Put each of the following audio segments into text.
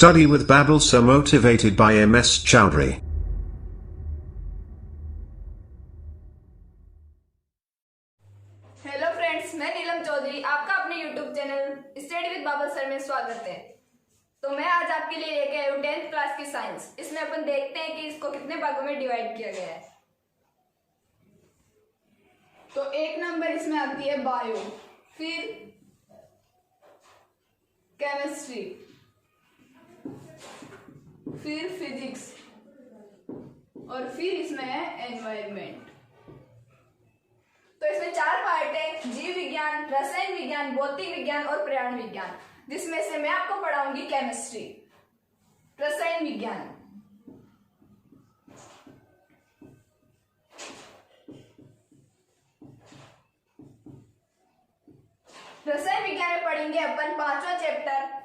Study with Babbel, so motivated by MS Chowdhury. Hello friends, मैं नीलम चौधरी आपका अपने YouTube channel study with Babal sir में स्वागत है। तो मैं आज आपके लिए लेके आई हूँ 10th क्लास की साइंस। इसमें अपन देखते हैं कि इसको कितने भागों में डिवाइड किया गया है। तो एक नंबर इसमें आती है बायो, फिर केमिस्ट्री, फिर फिजिक्स और फिर इसमें है एनवायरनमेंट। तो इसमें 4 पार्ट है, जीव विज्ञान, रसायन विज्ञान, भौतिक विज्ञान और पर्यावरण विज्ञान, जिसमें से मैं आपको पढ़ाऊंगी केमिस्ट्री, रसायन विज्ञान। रसायन विज्ञान में पढ़ेंगे अपन 5वां chapter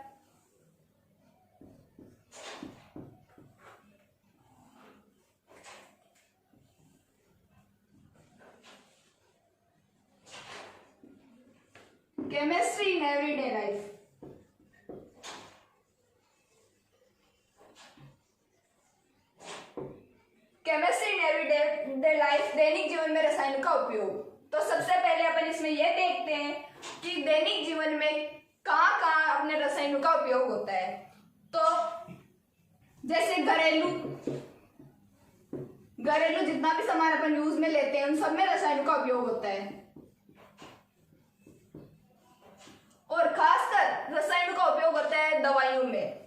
chemistry in everyday life. Chemistry in everyday life, दैनिक जीवन में रसायनों का उपयोग। तो सबसे पहले अपन इसमें यह देखते हैं कि दैनिक जीवन में कहाँ कहाँ अपने रसायनों का उपयोग होता है। तो जैसे घरेलू जितना भी सामान अपन यूज में लेते हैं उन सब में रसायनों का उपयोग होता है। और खासकर रसायनों का उपयोग होता है दवाइयों में।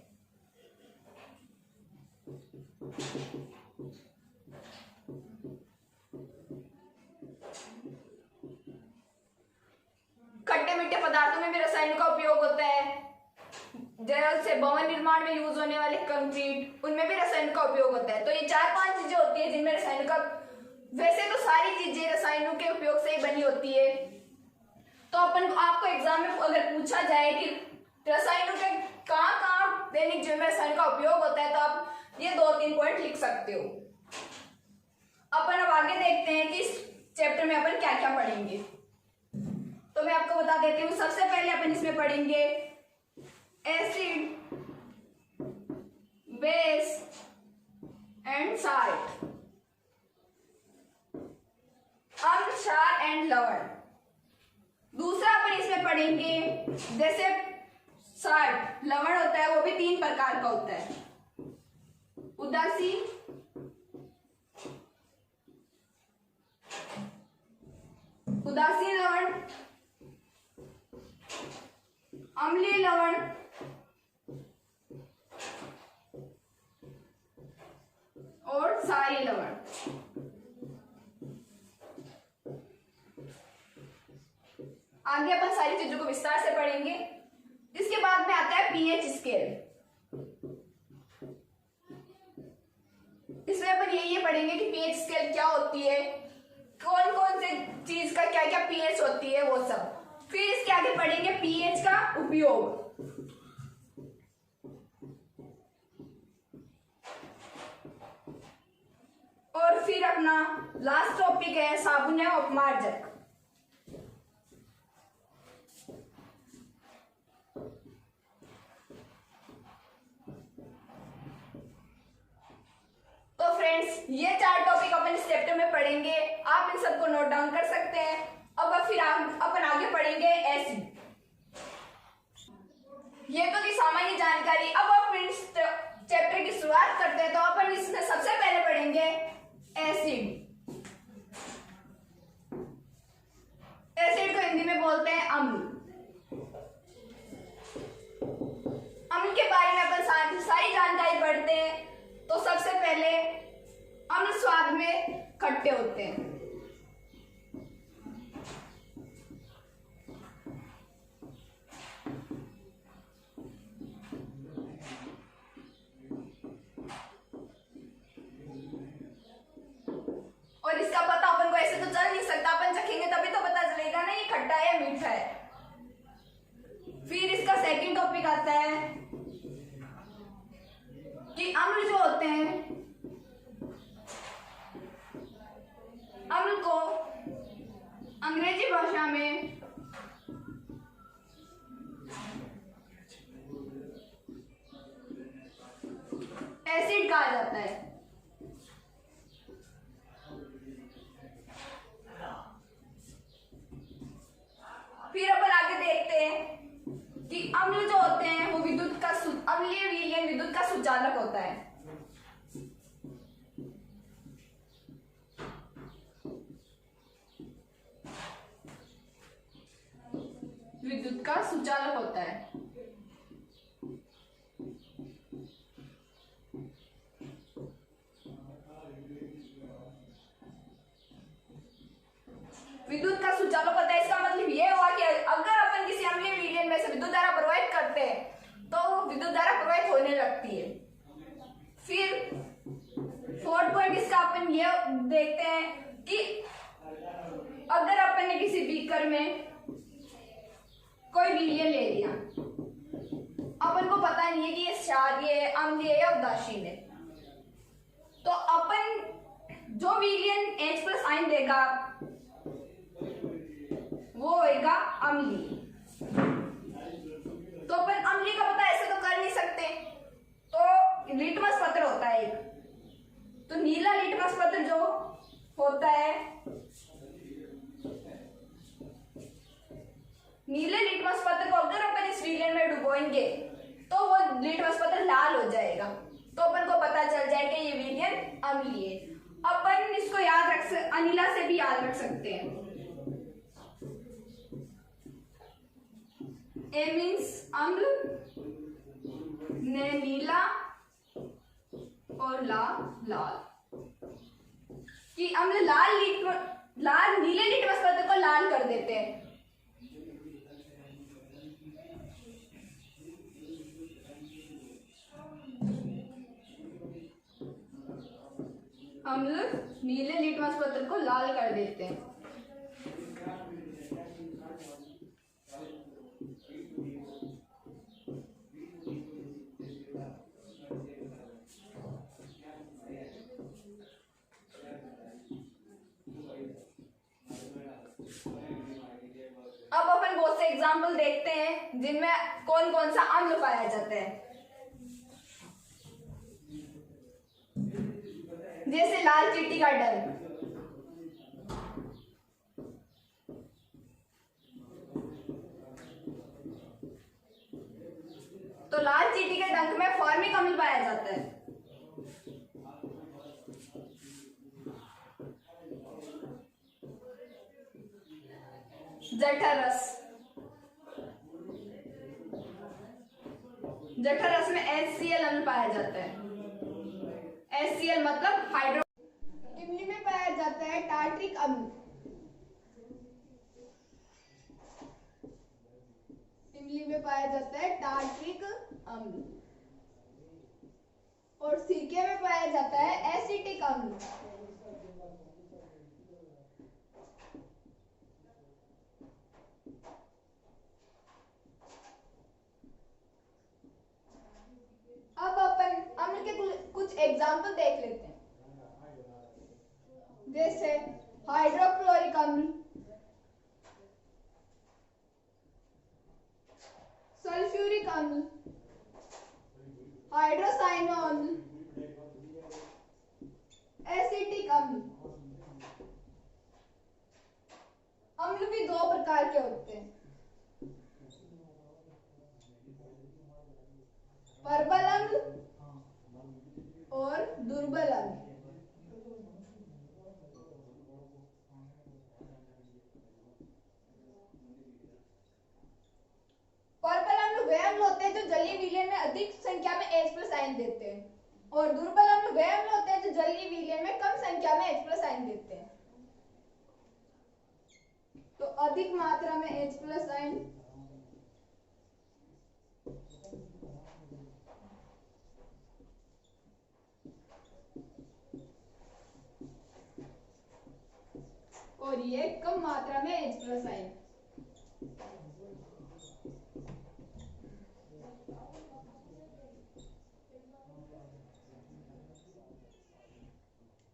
खट्टे मीठे पदार्थों में भी रसायनों का उपयोग होता है। जैसे भवन निर्माण में यूज होने वाले कंक्रीट, उनमें भी रसायनों का उपयोग होता है। तो ये 4-5 चीजें होती है जिनमें रसायनों का, वैसे तो सारी चीजें रसायनों के उपयोग से ही बनी होती है। तो अपन आपको एग्जाम में अगर पूछा जाए कि रसायनों के कहाँ कहाँ दैनिक जीवन में रसायनों का उपयोग होता है, तो आप ये 2-3 पॉइंट लिख सकते हो। अपन अब आगे देखते हैं कि इस चैप्टर में अपन क्या क्या पढ़ेंगे। तो मैं आपको बता देती हूँ, सबसे पहले अपन इसमें पढ़ेंगे एसिड, बेस एंड साल्ट, अम्ल, क्षार एंड लवण। दूसरा अपन इसमें पढ़ेंगे जैसे साल्ट, लवण होता है वो भी 3 प्रकार का होता है, उदासीन, लवण, अम्लीय लवण और क्षारीय लवण। आगे अपन सारी चीजों को विस्तार से पढ़ेंगे। इसके बाद में आता है पीएच स्केल। इसमें अपन ये पढ़ेंगे कि पीएच स्केल क्या होती है, कौन कौन से चीज का क्या क्या पीएच होती है, वो सब। फिर इसके आगे पढ़ेंगे पीएच का उपयोग। और फिर अपना लास्ट टॉपिक है साबुन एवं अपमार्जक। तो फ्रेंड्स, ये 4 टॉपिक अपन इस चैप्टर में पढ़ेंगे। आप इन सबको नोट डाउन कर सकते हैं। अब फिर अपन आगे पढ़ेंगे एसिड। ये तो थी सामान्य जानकारी। अब अपन इस चैप्टर की शुरुआत करते हैं। तो अपन इसमें सबसे पहले पढ़ेंगे एसिड। एसिड को हिंदी में बोलते हैं अम्ल। अम्ल के बारे में अपन सारी जानकारी पढ़ते हैं। तो सबसे पहले अम्ल स्वाद में खट्टे होते हैं। और इसका पता अपन को ऐसे तो चल नहीं सकता, अपन चखेंगे तभी तो पता चलेगा ना ये खट्टा है या मीठा है। फिर इसका सेकंड टॉपिक आता है कि अम्ल जो होते हैं, अम्ल को अंग्रेजी भाषा में एसिड कहा जाता है। फिर अपन आगे देखते हैं कि अम्ल जो होते हैं वो अम्लीय विलयन विद्युत का सुचालक होता है। विद्युत का सुचालक होता है। विद्युत का सुचालक होता है, इसका मतलब ये हुआ कि अगर अपन किसी अम्लीय विलयन में से विद्युत धारा प्रवाहित करते हैं तो विद्युत धारा प्रवाहित होने लगती है। फिर फोर्थ पॉइंट इसका अपन ये देखते हैं कि अगर अपन ने किसी बीकर में कोई विलयन ले लिया, अपन को पता नहीं है कि ये क्षारीय है, अम्लीय या उदासीन है, तो अपन जो विलयन H+ आयन देगा वो होगा अम्लीय। तो अपन अम्लीय का पता ऐसे तो कर नहीं सकते, तो लिटमस पत्र होता है एक, तो नीला लिटमस पत्र जो होता है, नीले लिटमस पत्र को अगर अपन इस विलयन में डुबोएंगे तो वो लिटमस पत्र लाल हो जाएगा, तो अपन को पता चल जाएगा ये विलयन अम्लीय है। अपन इसको याद रख अनिला से भी याद रख सकते हैं। A मीन्स अम्ल, ने नीला और लाल कि अम्ल नीले लिटमस पत्र को लाल कर देते हैं। अम्ल नीले लिटमस पत्र को लाल कर देते हैं। अब अपन बहुत से एग्जाम्पल देखते हैं जिनमें कौन कौन सा अम्ल पाया जाता है। जैसे लाल चींटी का डंक, तो लाल चींटी के डंक में फॉर्मिक अम्ल पाया जाता है। जठर रस में HCl अम्ल पाया जाता है। HCl मतलब हाइड्रो। इमली में पाया जाता है टार्ट्रिक अम्ल। इमली में पाया जाता है टार्ट्रिक अम्ल। और सिरके में पाया जाता है एसिटिक अम्ल। अब अपन अम्ल के कुछ एग्जाम्पल देख लेते हैं। जैसे हाइड्रोक्लोरिक अम्ल, सल्फ्यूरिक अम्ल, हाइड्रोसाइनो अम्ल, एसिटिक अम्ल। अम्ल भी दो प्रकार के होते हैं, प्रबल अम्ल और दुर्बल अम्ल। प्रबल अम्ल वे अम्ल होते हैं जो जलीय विलयन में अधिक संख्या में H+ आयन देते हैं, और दुर्बल अम्ल वे अम्ल होते हैं जो जलीय विलयन में कम संख्या में H+ आयन देते हैं। तो अधिक मात्रा में H+ आयन और ये कम मात्रा में H+ आयन।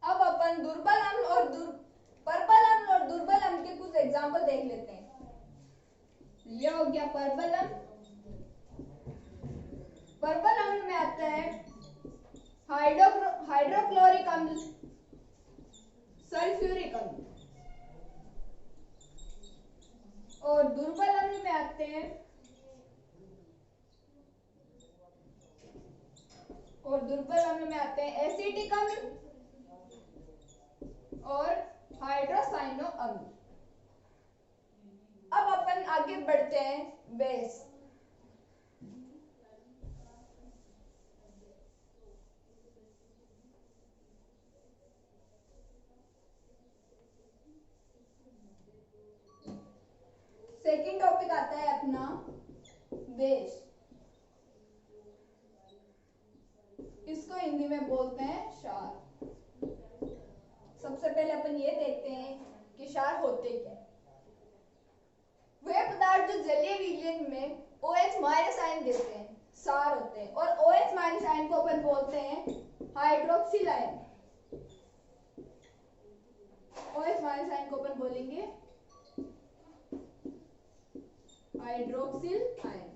अब अपन दुर्बल अम्ल और प्रबल अम्ल और दुर्बल अम्ल के कुछ एग्जाम्पल देख लेते हैं। यह हो गया प्रबल अम्ल। प्रबल अम्ल में आता है हाइड्रोक्लोरिक अम्ल, सल्फ्यूरिक अम्ल। और दुर्बल अम्ल में आते हैं एसिटिक अम्ल और हाइड्रोसाइनो अम्ल। अब अपन आगे बढ़ते हैं बेस। सेकेंड टॉपिक आता है अपना बेस। इसको हिंदी में बोलते हैं क्षार। सबसे पहले अपन ये देखते हैं कि क्षार होते क्या। वे पदार्थ जो जलीय विलयन में OH माइनस आयन देते हैं क्षार होते हैं, और OH माइनस आयन को अपन बोलते हैं hydroxyl ion. OH minus ion को अपन बोलेंगे हाइड्रोक्सिल आयन।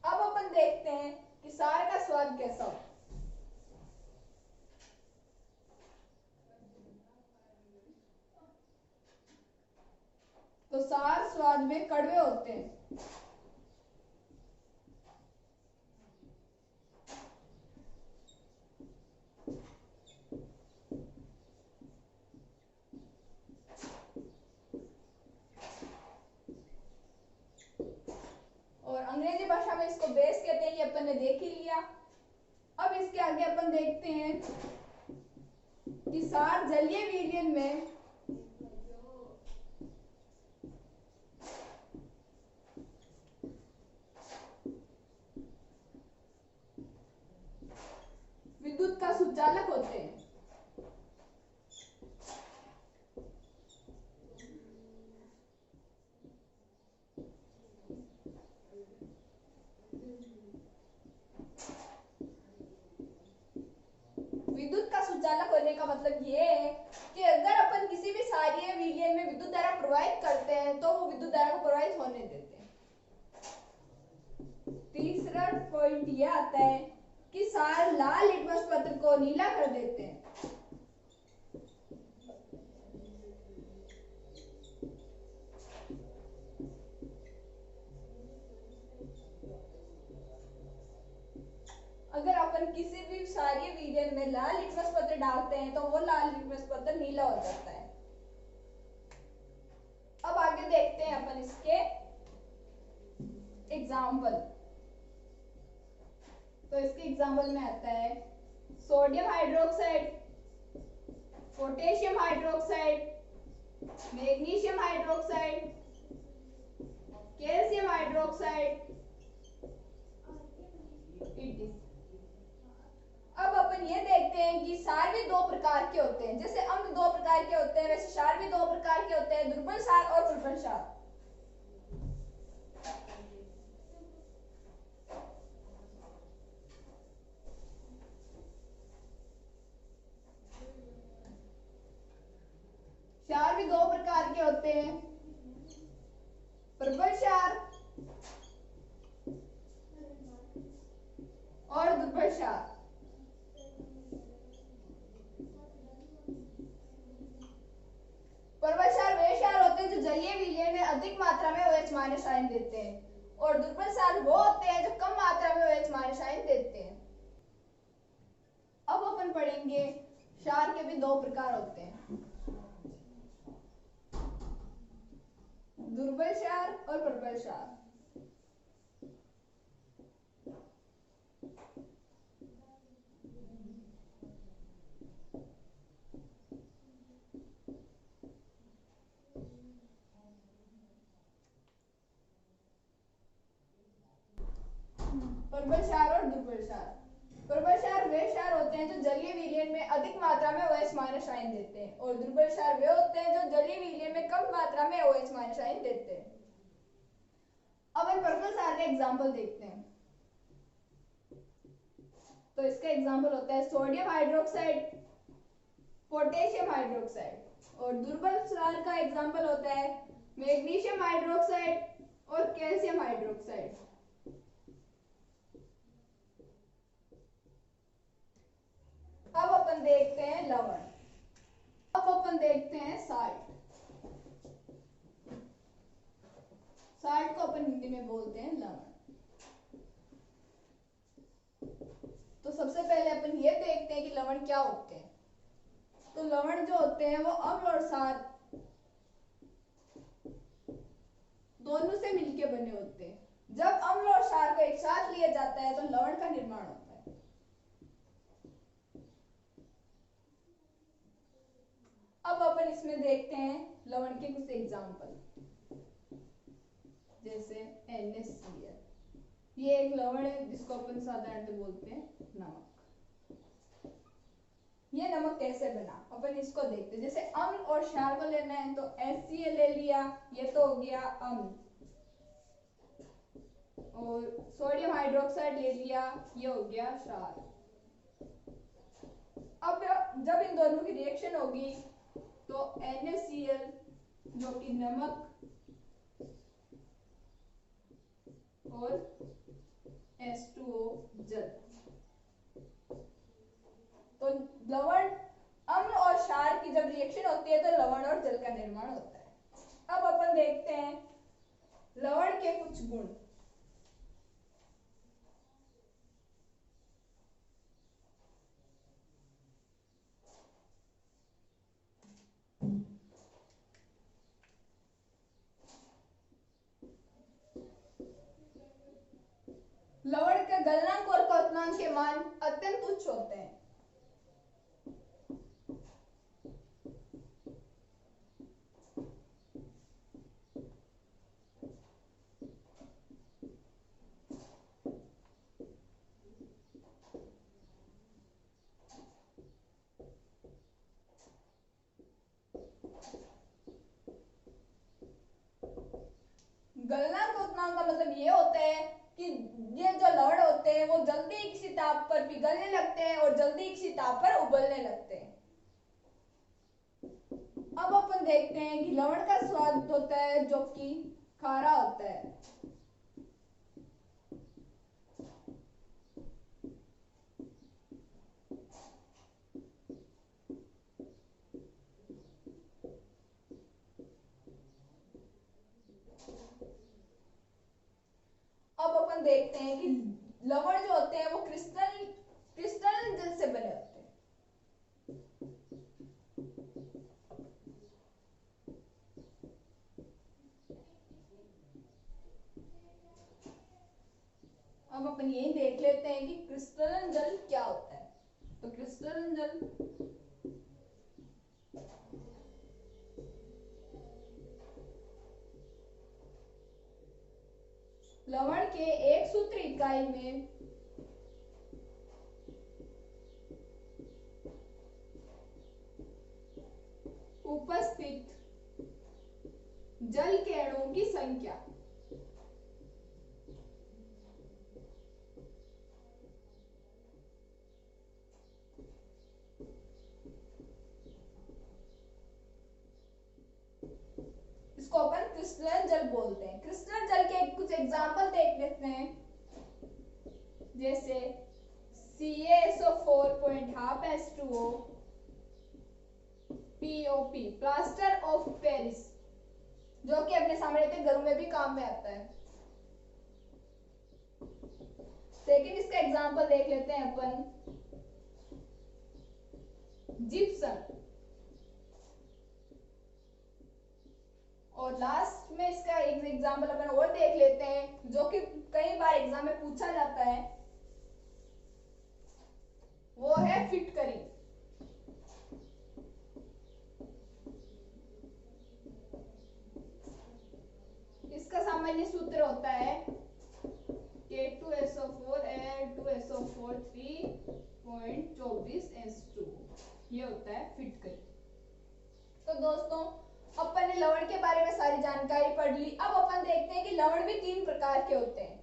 अब अपन देखते हैं कि क्षार का स्वाद कैसा होता है। तो क्षार स्वाद में कड़वे होते हैं। और अंग्रेजी भाषा में इसको बेस कहते हैं, ये अपन ने देख ही लिया। अब इसके आगे अपन देखते हैं कि क्षार जलीय विलयन में विद्युत का सुचालक होते हैं। विद्युत का सुचालक होने का मतलब ये है कि अगर अपन किसी भी क्षारीय विलयन में विद्युत धारा प्रवाहित करते हैं तो वो विद्युत धारा को प्रवाहित होने देते हैं। तीसरा पॉइंट ये आता है कि क्षार लाल लिटमस पत्र को नीला कर देते हैं। अगर अपन किसी भी क्षारीय विलयन में लाल लिटमस पत्र डालते हैं तो वो लाल लिटमस पत्र नीला हो जाता है। अब आगे देखते हैं अपन इसके एग्जाम्पल। तो इसके एग्जाम्पल में आता है sodium hydroxide, potassium hydroxide, magnesium hydroxide, calcium hydroxide इत्यादि। अब अपन ये देखते हैं कि क्षार भी दो प्रकार के होते हैं। जैसे अम्ल दो प्रकार के होते हैं, वैसे क्षार भी दो प्रकार के होते हैं, दुर्बल क्षार और प्रबल क्षार। क्षार भी दो प्रकार के होते हैं, प्रबल क्षार और दुर्बल क्षार। प्रबल क्षार वे क्षार होते हैं जो जलीय विलयन में अधिक मात्रा में OH माइनस आयन देते हैं, और दुर्बल क्षार वो होते हैं जो कम मात्रा में OH माइनस आयन देते हैं। अब अपन पढ़ेंगे क्षार के भी दो प्रकार होते हैं, दुर्बल क्षार और प्रबल क्षार। प्रबल क्षार और दुर्बल क्षार। प्रबल क्षार वे क्षार होते हैं जो जलीय विलयन में अधिक मात्रा में OH माइनस आयन देते हैं, और दुर्बल क्षार वे होते हैं जो जलीय विलयन में कम मात्रा में OH माइनस आयन देते हैं। अब हम प्रबल क्षार का एग्जांपल देखते हैं। तो इसका एग्जांपल होता है सोडियम हाइड्रोक्साइड, पोटेशियम हाइड्रोक्साइड। और दुर्बल क्षार का एग्जांपल होता है मैग्नीशियम हाइड्रोक्साइड, और कैल्शियम हाइड्रोक्साइड। अब अपन देखते हैं लवण। अब अपन देखते हैं साल्ट। साल्ट को अपन हिंदी में बोलते हैं लवण। तो सबसे पहले अपन ये देखते हैं कि लवण क्या होते हैं। तो लवण जो होते हैं वो अम्ल और क्षार दोनों से मिलके बने होते हैं। जब अम्ल और क्षार को एक साथ लिया जाता है तो लवण का निर्माण होता है। अब अपन इसमें देखते हैं लवण के कुछ एग्जाम्पल, जैसे NaCl। ये एक लवण है जिसको अपन साधारणतः बोलते हैं नमक। ये नमक कैसे बना अपन इसको देखते हैं। जैसे अम्ल और क्षार को लेना है तो HCl ले लिया, ये तो हो गया अम्ल, और सोडियम हाइड्रोक्साइड ले लिया, ये हो गया क्षार। अब जब इन दोनों की रिएक्शन होगी तो NaCl जो कि नमक और H2O जल। तो लवण अम्ल और क्षार की जब रिएक्शन होती है तो लवण और जल का निर्माण होता है। अब अपन देखते हैं लवण के कुछ गुण। लवण के गलनांक और क्वथनांक के मान अत्यंत उच्च होते हैं। गलनांक क्वथनांक का मतलब ये होता है कि ये जो लवण होते हैं वो जल्दी किसी ताप पर पिघलने लगते हैं और जल्दी किसी ताप पर उबलने लगते हैं। अब अपन देखते हैं कि लवण का स्वाद होता है जो कि खारा होता है। अब अपन देखते हैं कि लवण जो होते हैं वो क्रिस्टल जल से बने होते हैं। अब अपन ये देख लेते हैं कि क्रिस्टलन जल क्या होता है। तो क्रिस्टलन जल लवण के एक सूत्र इकाई में उपस्थित जल के अणुओं की संख्या। इसको अपन क्रिस्टलन जल बोलते हैं। क्रिस्टलन जल के कुछ एग्जाम्पल देख लेते हैं, जैसे CaSO4.12H2O, POP plaster of Paris, जो कि अपने सामने रहते घरों में भी काम में आता है। सेकेंड इसका एग्जाम्पल देख लेते हैं अपन, जिप्सम। और लास्ट में इसका एक एग्जाम्पल अपन और देख लेते हैं जो कि कई बार एग्जाम में पूछा जाता है, वो है फिटकरी। इसका सामान्य सूत्र होता है K2SO4 add 2SO4 3.24H2। ये होता है फिटकरी। तो दोस्तों अपन ने लवण के बारे में सारी जानकारी पढ़ ली। अब अपन देखते हैं कि लवण भी 3 प्रकार के होते हैं।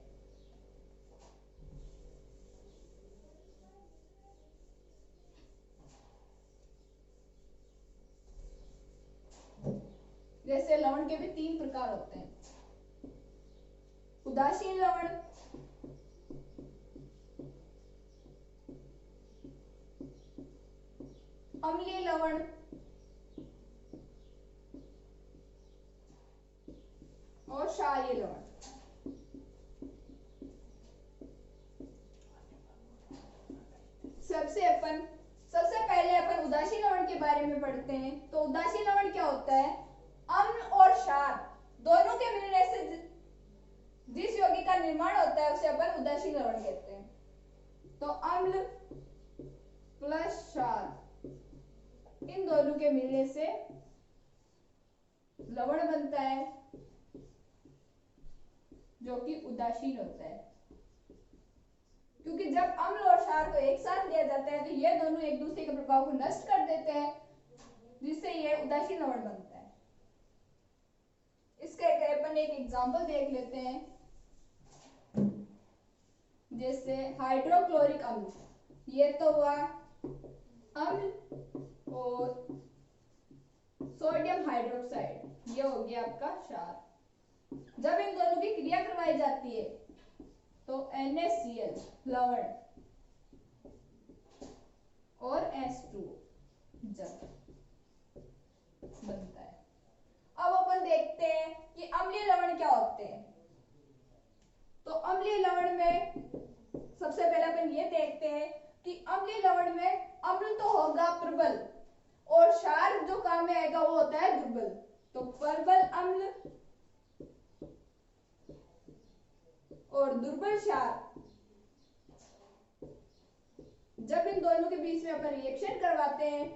जैसे लवण के भी 3 प्रकार होते हैं। उदासीन लवण, अम्लीय लवण, और क्षारीय लवण। सबसे पहले अपन उदासीन लवण के बारे में पढ़ते हैं। तो उदासीन लवण क्या होता है? अम्ल और क्षार दोनों के मिलने से जिस यौगिक का निर्माण होता है उसे अपन उदासीन लवण कहते हैं। तो अम्ल प्लस क्षार, इन दोनों के मिलने से लवण बनता है जो कि उदासीन होता है। क्योंकि जब अम्ल और क्षार को एक साथ लिया जाता है तो ये दोनों एक दूसरे के प्रभाव को नष्ट कर देते हैं, जिससे ये उदासीन लवण बनता है। इसका अपन एक एग्जांपल देख लेते हैं, जैसे हाइड्रोक्लोरिक अम्ल, ये तो हुआ अम्ल, और सोडियम हाइड्रोक्साइड ये हो गया आपका क्षार। जब इन दोनों की क्रिया करवाई जाती है तो NaCl लवण और H2 जल बनता है। अब अपन देखते हैं कि अम्लीय लवण क्या होते हैं। तो अम्लीय लवण में सबसे पहले अपन ये देखते हैं कि अम्लीय लवण में अम्ल तो होगा प्रबल, और क्षार जो काम में आएगा वो होता है दुर्बल। तो प्रबल अम्ल और दुर्बल क्षार, जब इन दोनों के बीच में अपन रिएक्शन करवाते हैं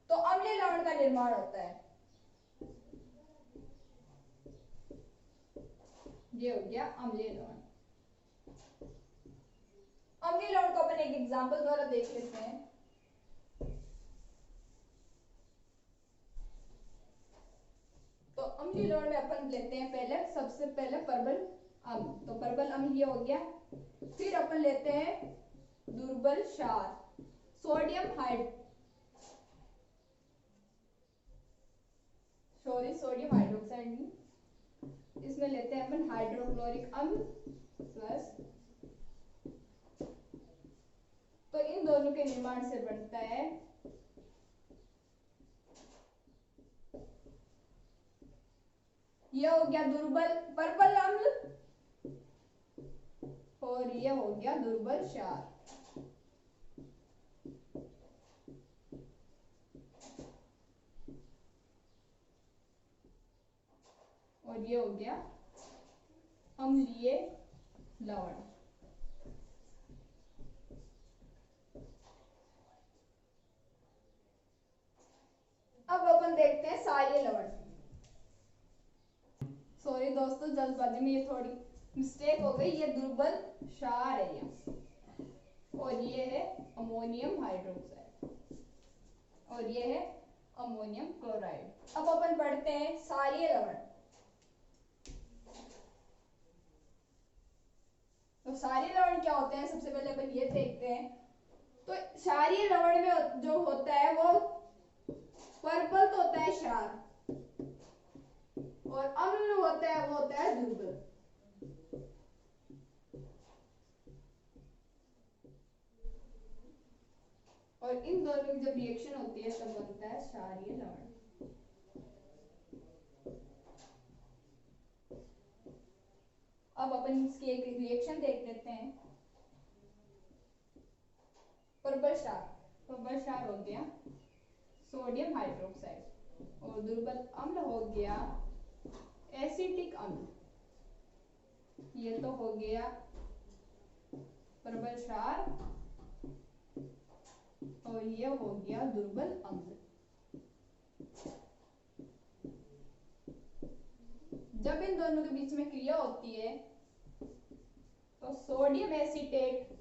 तो अम्लीय लवण का निर्माण होता है। ये हो गया अम्लीय लवण। अम्लीय लवण को अपन एक एग्जांपल द्वारा देख लेते हैं। तो अम्लीय लवण में अपन लेते हैं सबसे पहले प्रबल अम्ल। तो प्रबल अम्ल ये हो गया। फिर अपन लेते हैं दुर्बल क्षार, सोडियम हाइड्रोक्साइड नहीं, इसमें लेते हैं अपन हाइड्रोक्लोरिक अम्ल प्लस। तो इन दोनों के निर्माण से बनता है यह हो गया दुर्बल प्रबल अम्ल, और यह हो गया दुर्बल क्षार। और ये हो गया अम्लीय लवण। अब अपन देखते हैं क्षारीय लवण। सॉरी दोस्तों, जल्दबाजी में ये थोड़ी मिस्टेक हो गई। ये दुर्बल क्षार है ये, और ये है अमोनियम हाइड्रोक्साइड, और ये है अमोनियम क्लोराइड। अब अपन पढ़ते हैं क्षारीय लवण। तो क्षारीय लवण क्या होते हैं, सबसे पहले अपन ये देखते हैं। तो क्षारीय लवण में जो होता है वो प्रबल तो होता है क्षार, और अम्ल होता है वो होता है दुर्बल। और इन दोनों की जब रिएक्शन होती है तब बनता है क्षारीय लवण। अब अपन इसकी एक रिएक्शन देख लेते हैं। प्रबल क्षार हो गया सोडियम हाइड्रोक्साइड, और दुर्बल अम्ल हो गया एसिटिक अम्ल। ये तो हो गया प्रबल क्षार, और ये हो गया दुर्बल अम्ल। जब इन दोनों के बीच में क्रिया होती है तो सोडियम एसीटेट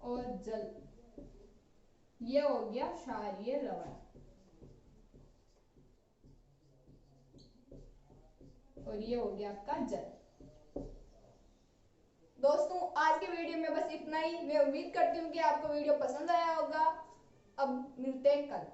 और जल, ये हो गया क्षारीय लवण, और ये हो गया आपका जल। दोस्तों आज के वीडियो में बस इतना ही। मैं उम्मीद करती हूँ कि आपको वीडियो पसंद आया होगा। अब मिलते हैं कल।